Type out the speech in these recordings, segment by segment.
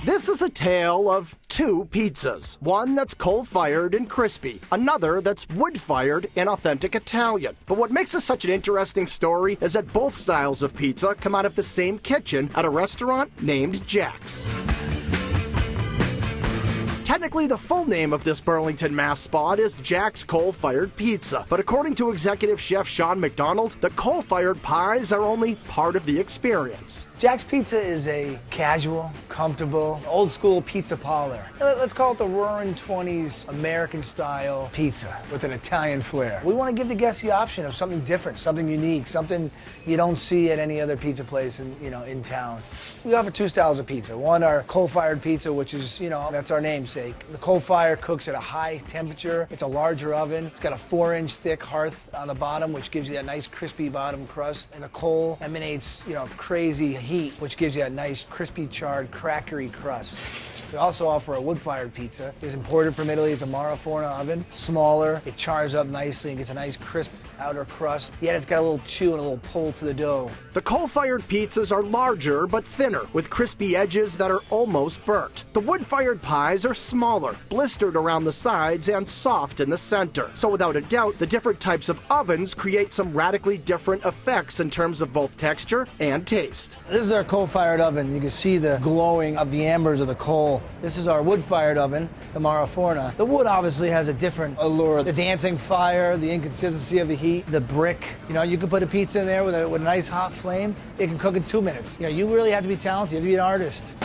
This is a tale of two pizzas. One that's coal-fired and crispy, another that's wood-fired and authentic Italian. But what makes this such an interesting story is that both styles of pizza come out of the same kitchen at a restaurant named Jack's. Technically, the full name of this Burlington, Mass spot is Jack's Coal-Fired Pizza, but according to executive chef Sean McDonald, the coal-fired pies are only part of the experience. Jack's Pizza is a casual, comfortable, old-school pizza parlor. Let's call it the roaring 20s American-style pizza with an Italian flair. We want to give the guests the option of something different, something unique, something you don't see at any other pizza place in town. We offer two styles of pizza. One, our coal-fired pizza, which is, that's our namesake. The coal fire cooks at a high temperature. It's a larger oven. It's got a 4-inch thick hearth on the bottom, which gives you that nice crispy bottom crust. And the coal emanates, crazy heat, which gives you that nice crispy, charred, crackery crust. We also offer a wood-fired pizza. It's imported from Italy. It's a Margherita oven, smaller. It chars up nicely and gets a nice crisp outer crust, yet it's got a little chew and a little pull to the dough. The coal-fired pizzas are larger but thinner, with crispy edges that are almost burnt. The wood-fired pies are smaller, blistered around the sides and soft in the center. So without a doubt, the different types of ovens create some radically different effects in terms of both texture and taste. This is our coal-fired oven. You can see the glowing of the embers of the coal. This is our wood-fired oven, the Margherita. The wood obviously has a different allure. The dancing fire, the inconsistency of the heat, the brick. You can put a pizza in there with a nice hot flame. It can cook in 2 minutes. You really have to be talented. You have to be an artist.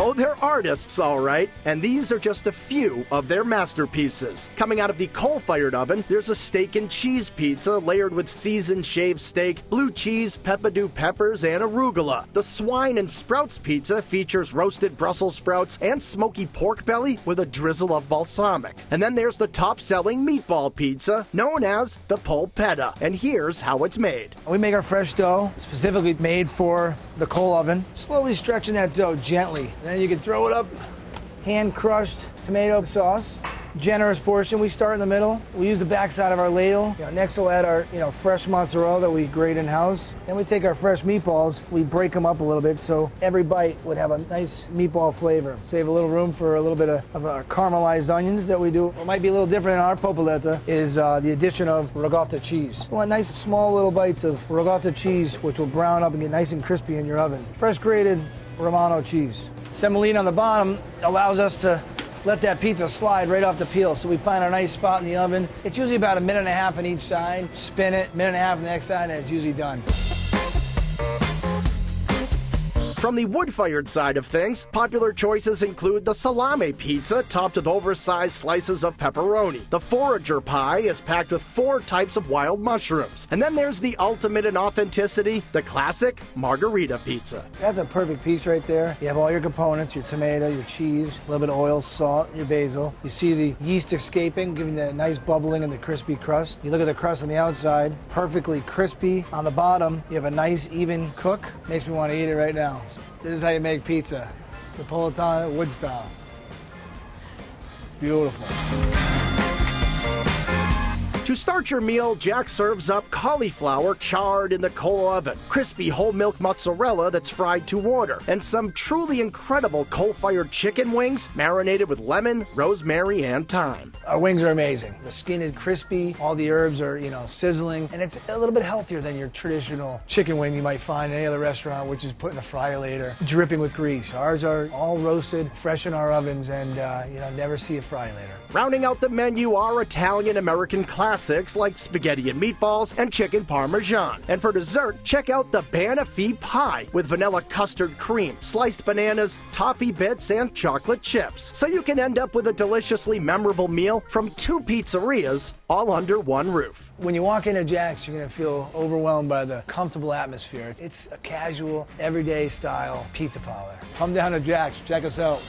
Oh, they're artists, all right, and these are just a few of their masterpieces. Coming out of the coal-fired oven, there's a steak and cheese pizza layered with seasoned shaved steak, blue cheese, peppadew peppers, and arugula. The Swine and Sprouts pizza features roasted Brussels sprouts and smoky pork belly with a drizzle of balsamic. And then there's the top-selling meatball pizza, known as the polpetta, and here's how it's made. We make our fresh dough, specifically made for the coal oven, slowly stretching that dough gently. Then you can throw it up, hand-crushed tomato sauce. Generous portion. We start in the middle. We use the backside of our ladle. Next we'll add our fresh mozzarella that we grate in-house. Then we take our fresh meatballs. We break them up a little bit so every bite would have a nice meatball flavor. Save a little room for a little bit of our caramelized onions that we do. What might be a little different in our polpetta is the addition of ricotta cheese. We want nice small little bites of ricotta cheese which will brown up and get nice and crispy in your oven. Fresh grated Romano cheese. Semolina on the bottom allows us to let that pizza slide right off the peel. So we find a nice spot in the oven. It's usually about 1.5 minutes on each side. Spin it, 1.5 minutes on the next side, and it's usually done. From the wood-fired side of things, popular choices include the Salami Pizza topped with oversized slices of pepperoni. The Forager Pie is packed with 4 types of wild mushrooms. And then there's the ultimate in authenticity, the classic Margherita Pizza. That's a perfect piece right there. You have all your components, your tomato, your cheese, a little bit of oil, salt, your basil. You see the yeast escaping, giving that nice bubbling and the crispy crust. You look at the crust on the outside, perfectly crispy. On the bottom, you have a nice even cook. Makes me want to eat it right now. This is how you make pizza, Napolitana wood style. Beautiful. To start your meal, Jack serves up cauliflower charred in the coal oven, crispy whole milk mozzarella that's fried to order, and some truly incredible coal-fired chicken wings marinated with lemon, rosemary, and thyme. Our wings are amazing. The skin is crispy, all the herbs are, sizzling, and it's a little bit healthier than your traditional chicken wing you might find in any other restaurant, which is put in a fryer later, dripping with grease. Ours are all roasted, fresh in our ovens, and never see it fry later. Rounding out the menu are Italian-American classics like spaghetti and meatballs and chicken parmesan. And for dessert, check out the Banoffee Pie with vanilla custard cream, sliced bananas, toffee bits, and chocolate chips. So you can end up with a deliciously memorable meal from 2 pizzerias all under one roof. When you walk into Jack's, you're gonna feel overwhelmed by the comfortable atmosphere. It's a casual, everyday style pizza parlor. Come down to Jack's, check us out.